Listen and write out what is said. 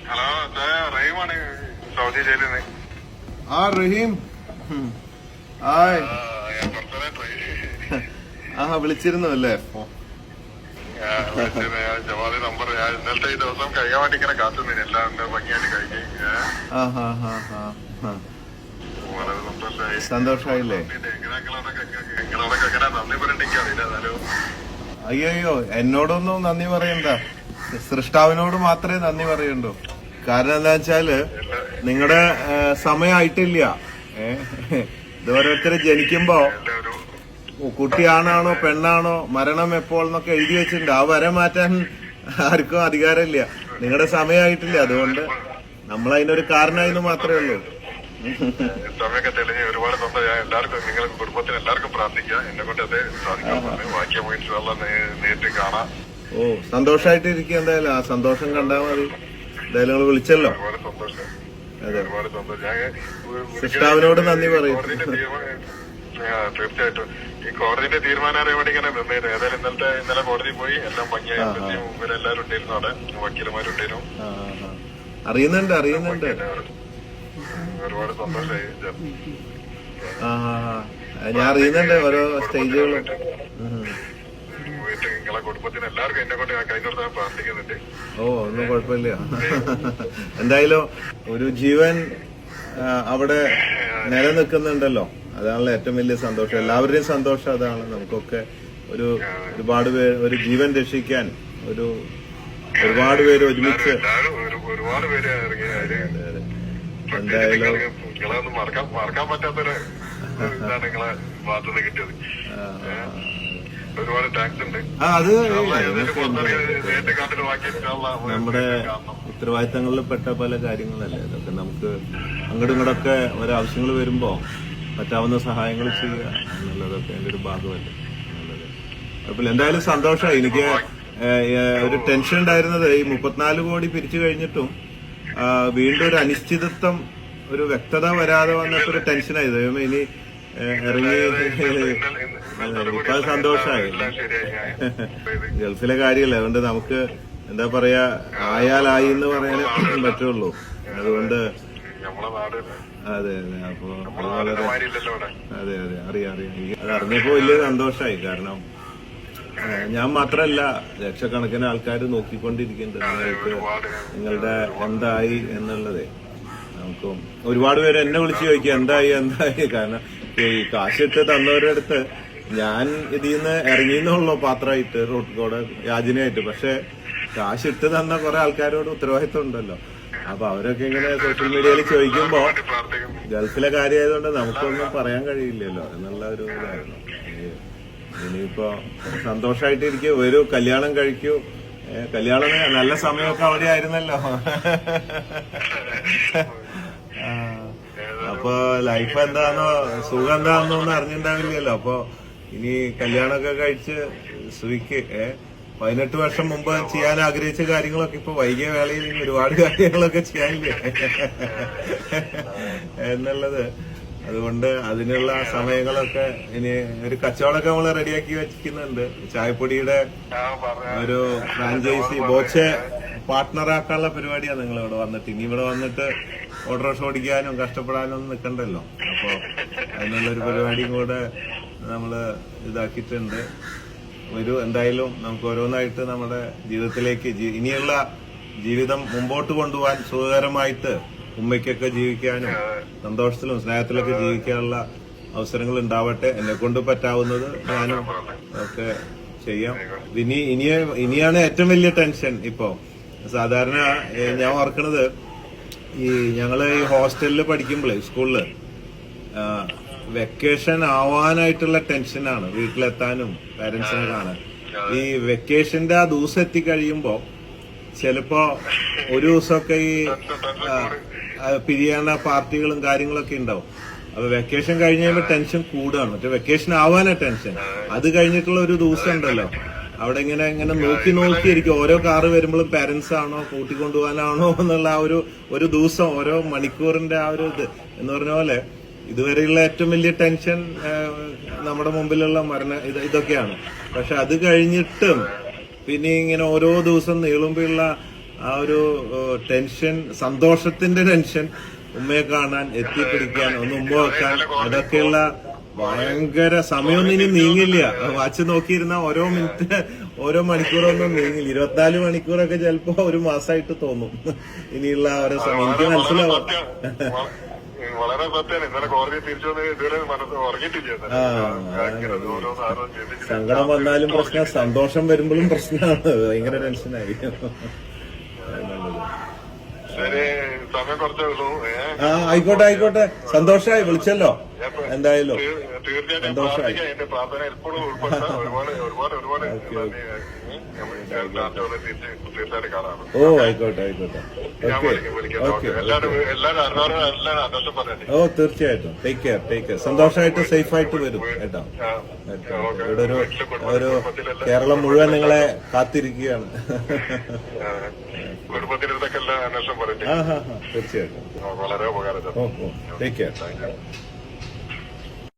Hello റഹീമാണ് Saudi ജയിലിൽ നിന്ന്. ആ റഹീം ഹായ്. ആ വിളിച്ചിരുന്നു അല്ലേ? ജവാദി നമ്പർ ഞാൻ ഇന്നലത്തെ ഈ ദിവസം കഴിയാൻ വേണ്ടി ഇങ്ങനെ കാത്തുനിന്നു. എല്ലാം ഭംഗിയായിട്ട് കഴിക്കും. വളരെ സന്തോഷമായി. സന്തോഷായില്ലേ? നിങ്ങളോടൊക്കെ എങ്ങനെ നന്ദി പറയണ്ടെങ്കിൽ അറിയില്ല. എന്നാലും അയ്യോ എന്നോടൊന്നും നന്ദി പറയണ്ട, സൃഷ്ടാവിനോട് മാത്രമേ നന്ദി പറയണ്ടൂ. കാരണം എന്താ വെച്ചാല് നിങ്ങളുടെ സമയമായിട്ടില്ല. ഇതോരോരുത്തര് ജനിക്കുമ്പോ കുട്ടിയാണാണോ പെണ്ണാണോ മരണം എപ്പോൾ എന്നൊക്കെ എഴുതി വെച്ചിട്ടുണ്ട്. ആ വര മാറ്റാൻ ആർക്കും അധികാരമില്ല. നിങ്ങളുടെ സമയമായിട്ടില്ല. അതുകൊണ്ട് നമ്മൾ അതിനൊരു കാരണമായിരുന്നു മാത്രമേ ഉള്ളൂ. സമയമൊക്കെ തെളിഞ്ഞ് ഒരുപാട് സന്തോഷം. എല്ലാവർക്കും നിങ്ങൾക്ക് കുടുംബത്തിന് എല്ലാവർക്കും പ്രാർത്ഥിക്കുക. എന്നെ കൊണ്ട് അത് സാധിക്കാൻ ബാക്കി നേരിട്ട് കാണാം. ഓ സന്തോഷമായിട്ട് ഇരിക്കുക. എന്തായാലും ആ സന്തോഷം കണ്ടാൽ മതി. എന്തായാലും നിങ്ങൾ വിളിച്ചല്ലോ. ഒരുപാട് സന്തോഷം. അതെ, ഒരുപാട് സന്തോഷം. സൃഷ്ടാവിനോട് നന്ദി പറയും. തീർച്ചയായിട്ടും ഈ കോടതിന്റെ തീരുമാനം അറിയാൻ വേണ്ടി ഇങ്ങനെ നിന്നിരുന്നു. ഏതായാലും ഇന്നലെ കോടതി പോയി എല്ലാം ഭംഗിയായി. ഇവരെല്ലാരും ഉണ്ടായിരുന്നു അവിടെ, വക്കീലന്മാരുണ്ടായിരുന്നു. അറിയുന്നുണ്ട്. ഒരുപാട് സന്തോഷമായി. ഞാൻ അറിയുന്നുണ്ട് ഓരോ സ്റ്റേജുകളും. നിങ്ങളെ കുടുംബത്തിന് എല്ലാവർക്കും എന്നെ കൊണ്ട് കഴിഞ്ഞോർത്താൻ പ്രാർത്ഥിക്കുന്നുണ്ട്. ഓ ഒന്നും കുഴപ്പമില്ല. എന്തായാലും ഒരു ജീവൻ അവിടെ നിലനിൽക്കുന്നുണ്ടല്ലോ, അതാണല്ലോ ഏറ്റവും വലിയ സന്തോഷം. എല്ലാവരുടെയും സന്തോഷം അതാണ്. നമുക്കൊക്കെ ഒരുപാട് പേര് ഒരു ജീവൻ രക്ഷിക്കാൻ ഒരുപാട് പേര് ഒരുമിച്ച് ഒരുപാട് പേര് എന്തായാലും നിങ്ങളൊന്നും മറക്കാൻ പറ്റാത്തൊരു ഇതാണ് നിങ്ങളെ ഭാഗത്തുനിന്ന് കിട്ടിയത്. ഒരുപാട് താങ്ക്സ് ഉണ്ട്. അത് നമ്മുടെ ഉത്തരവാദിത്തങ്ങളിൽ പെട്ട പല കാര്യങ്ങളല്ലേ ഇതൊക്കെ. നമുക്ക് അങ്ങോട്ടും ഇങ്ങോട്ടൊക്കെ ഒരാവശ്യങ്ങൾ വരുമ്പോ പറ്റാവുന്ന സഹായങ്ങൾ ചെയ്യുക എന്നുള്ളതൊക്കെ എന്റെ ഒരു ഭാഗമല്ലേ. അപ്പോൾ എന്തായാലും സന്തോഷമായി. എനിക്ക് ഒരു ടെൻഷൻ ഉണ്ടായിരുന്നത് ഈ 34 കോടി പിരിച്ചു കഴിഞ്ഞിട്ടും വീണ്ടും ഒരു അനിശ്ചിതത്വം, ഒരു വ്യക്തത വരാതെ വന്നപ്പോ ഒരു ടെൻഷനായി. ദൈവമേ ഇനി ഇറങ്ങി. ഇപ്പൊ സന്തോഷമായി. ഗൾഫിലെ കാര്യമല്ലേ, അതുകൊണ്ട് നമുക്ക് എന്താ പറയാ ആയാലായി എന്ന് പറയാനേ പറ്റുള്ളൂ. അതുകൊണ്ട് അതെ. അപ്പൊ അതെ അറിയാം. അത് അറിഞ്ഞപ്പോ വലിയ സന്തോഷമായി. കാരണം ഞാൻ മാത്രല്ല, ലക്ഷക്കണക്കിന് ആൾക്കാർ നോക്കിക്കൊണ്ടിരിക്കുന്നുണ്ട് നിങ്ങളുടെ എന്തായി എന്നുള്ളതേ. നമുക്ക് ഒരുപാട് പേര് എന്നെ വിളിച്ച് ചോദിക്കുക എന്തായി. കാരണം ഈ കാശിട്ട് തന്നവരുടെ അടുത്ത് ഞാൻ ഇതിന്ന് ഇറങ്ങിയെന്നുള്ളൂ പാത്രമായിട്ട്, റോഡ് കൂടെ യാചനയായിട്ട്. പക്ഷെ കാശിട്ട് തന്ന കുറെ ആൾക്കാരോട് ഉത്തരവാദിത്വം ഉണ്ടല്ലോ. അപ്പൊ അവരൊക്കെ ഇങ്ങനെ സോഷ്യൽ മീഡിയയിൽ ചോദിക്കുമ്പോ ഗൾഫിലെ കാര്യമായതുകൊണ്ട് നമുക്കൊന്നും പറയാൻ കഴിയില്ലല്ലോ എന്നുള്ള ഒരു ഇതായിരുന്നു. ഇനിയിപ്പോ സന്തോഷമായിട്ടിരിക്കും. ഒരു കല്യാണം കഴിക്കൂ. കല്യാണം നല്ല സമയമൊക്കെ അവിടെ ആയിരുന്നല്ലോ. അപ്പൊ ലൈഫ് എന്താണെന്നോ സുഖം എന്താണെന്നോ ഒന്നും അറിഞ്ഞിട്ടുണ്ടാവില്ലല്ലോ. അപ്പൊ ഇനി കല്യാണമൊക്കെ കഴിച്ച് സുഖിക്ക് 18 വർഷം മുമ്പ് ചെയ്യാൻ ആഗ്രഹിച്ച കാര്യങ്ങളൊക്കെ ഇപ്പൊ വൈകിയ വേളയിൽ ഇനി ഒരുപാട് കാര്യങ്ങളൊക്കെ ചെയ്യാനില്ലേ എന്നുള്ളത്. അതുകൊണ്ട് അതിനുള്ള സമയങ്ങളൊക്കെ ഇനി ഒരു കച്ചവടമൊക്കെ നമ്മൾ റെഡിയാക്കി വെച്ചിരിക്കുന്നുണ്ട്. ചായപ്പൊടിയുടെ ഒരു ഫ്രാഞ്ചൈസി ബോച്ചെ പാർട്ട്ണറാക്കാനുള്ള പരിപാടിയാണ്. നിങ്ങൾ ഇവിടെ വന്നിട്ട് ഇനി ഇവിടെ വന്നിട്ട് ഓട്ടോറിക്ഷ ഓടിക്കാനും കഷ്ടപ്പെടാനും ഒന്നും നിൽക്കണ്ടല്ലോ. അപ്പൊ അതിനുള്ളൊരു പരിപാടിയും കൂടെ നമ്മള് ഇതാക്കിയിട്ടുണ്ട്. എന്തായാലും നമുക്ക് ഓരോന്നായിട്ട് നമ്മുടെ ജീവിതത്തിലേക്ക് ഇനിയുള്ള ജീവിതം മുമ്പോട്ട് കൊണ്ടുപോകാൻ സുഖകരമായിട്ട് ഉമ്മയ്ക്കൊക്കെ ജീവിക്കാനും സന്തോഷത്തിലും സ്നേഹത്തിലൊക്കെ ജീവിക്കാനുള്ള അവസരങ്ങൾ ഉണ്ടാവട്ടെ. എന്നെ കൊണ്ട് പറ്റാവുന്നത് ഞാനും ഒക്കെ ചെയ്യാം. ഇനിയാണ് ഏറ്റവും വലിയ ടെൻഷൻ. ഇപ്പോ സാധാരണ ഞാൻ ഓർക്കണത് ഈ ഞങ്ങള് ഈ ഹോസ്റ്റലിൽ പഠിക്കുമ്പോഴേ സ്കൂളില് വെക്കേഷൻ ആവാനായിട്ടുള്ള ടെൻഷനാണ് വീട്ടിലെത്താനും പാരന്റ്സിനെ കാണാൻ. ഈ വെക്കേഷന്റെ ആ ദിവസം എത്തിക്കഴിയുമ്പോ ചിലപ്പോ ഒരു ദിവസമൊക്കെ ഈ പിരിയാന പാർട്ടികളും കാര്യങ്ങളൊക്കെ ഉണ്ടാവും. അപ്പൊ വെക്കേഷൻ കഴിഞ്ഞ് കഴിയുമ്പോൾ ടെൻഷൻ കൂടുകയാണ്. മറ്റേ വെക്കേഷൻ ആവാനാ ടെൻഷൻ. അത് കഴിഞ്ഞിട്ടുള്ള ഒരു ദിവസം ഉണ്ടല്ലോ, അവിടെ ഇങ്ങനെ നോക്കിയിരിക്കും. ഓരോ കാറ് വരുമ്പോഴും പാരന്റ്സ് ആണോ കൂട്ടിക്കൊണ്ടുപോകാനാണോ എന്നുള്ള ആ ഒരു ദിവസം, ഓരോ മണിക്കൂറിന്റെ ആ ഒരു ഇത് എന്ന് പറഞ്ഞ പോലെ ഇതുവരെയുള്ള ഏറ്റവും വലിയ ടെൻഷൻ നമ്മുടെ മുമ്പിലുള്ള ഇതൊക്കെയാണ്. പക്ഷെ അത് കഴിഞ്ഞിട്ടും പിന്നെ ഇങ്ങനെ ഓരോ ദിവസം നീളുമ്പോഴുള്ള ആ ഒരു ടെൻഷൻ, സന്തോഷത്തിന്റെ ടെൻഷൻ, ഉമ്മയെ കാണാൻ, എത്തിപ്പിടിക്കാൻ, ഒന്ന് ഉമ്മ വെക്കാൻ, അതൊക്കെയുള്ള ഭയങ്കര സമയമൊന്നും ഇനി നീങ്ങില്ല. വാച്ച് നോക്കിയിരുന്ന ഓരോ മിനിറ്റ്, ഓരോ മണിക്കൂറൊന്നും നീങ്ങില്ല. 24 മണിക്കൂറൊക്കെ ചിലപ്പോ ഒരു മാസമായിട്ട് തോന്നും ഇനിയുള്ള ഓരോ സമയം. എനിക്ക് മനസ്സിലാവും. വളരെ സത്യമാണ്. ഇന്നലെ കോടതി തിരിച്ചു വന്ന് ഇതുവരെ ഉറങ്ങിയിട്ടില്ല. സങ്കടം വന്നാലും പ്രശ്നം, സന്തോഷം വരുമ്പോഴും പ്രശ്നമാണ്. ഭയങ്കര ടെൻഷനായിരിക്കും. ശരി, സമയം കുറച്ചേ ഉള്ളൂ. ആയിക്കോട്ടെ ആയിക്കോട്ടെ, സന്തോഷമായി വിളിച്ചല്ലോ. എന്തായാലും തീർച്ചയായിട്ടും പ്രാർത്ഥിക്കാം. എന്റെ പ്രാർത്ഥന എപ്പോഴും ഉൾപ്പെടുത്താം. ഒരുപാട് തീർച്ചയായിട്ടും കാണാം. ഓ ആയിക്കോട്ടെ ആയിക്കോട്ടെ. ഞാൻ വിളിക്കാം. എല്ലാവരും അന്വേഷണം പറഞ്ഞേ. ഓ തീർച്ചയായിട്ടും. Take care. സന്തോഷമായിട്ട് സേഫായിട്ട് വരും കേട്ടോ. ഇവിടെ ഒരു കേരളം മുഴുവൻ നിങ്ങളെ കാത്തിരിക്കുകയാണ്. കുടുംബത്തിനടുത്തൊക്കെ എല്ലാ അന്വേഷണം പറഞ്ഞു. തീർച്ചയായിട്ടും. വളരെ ഉപകാരം. Take care.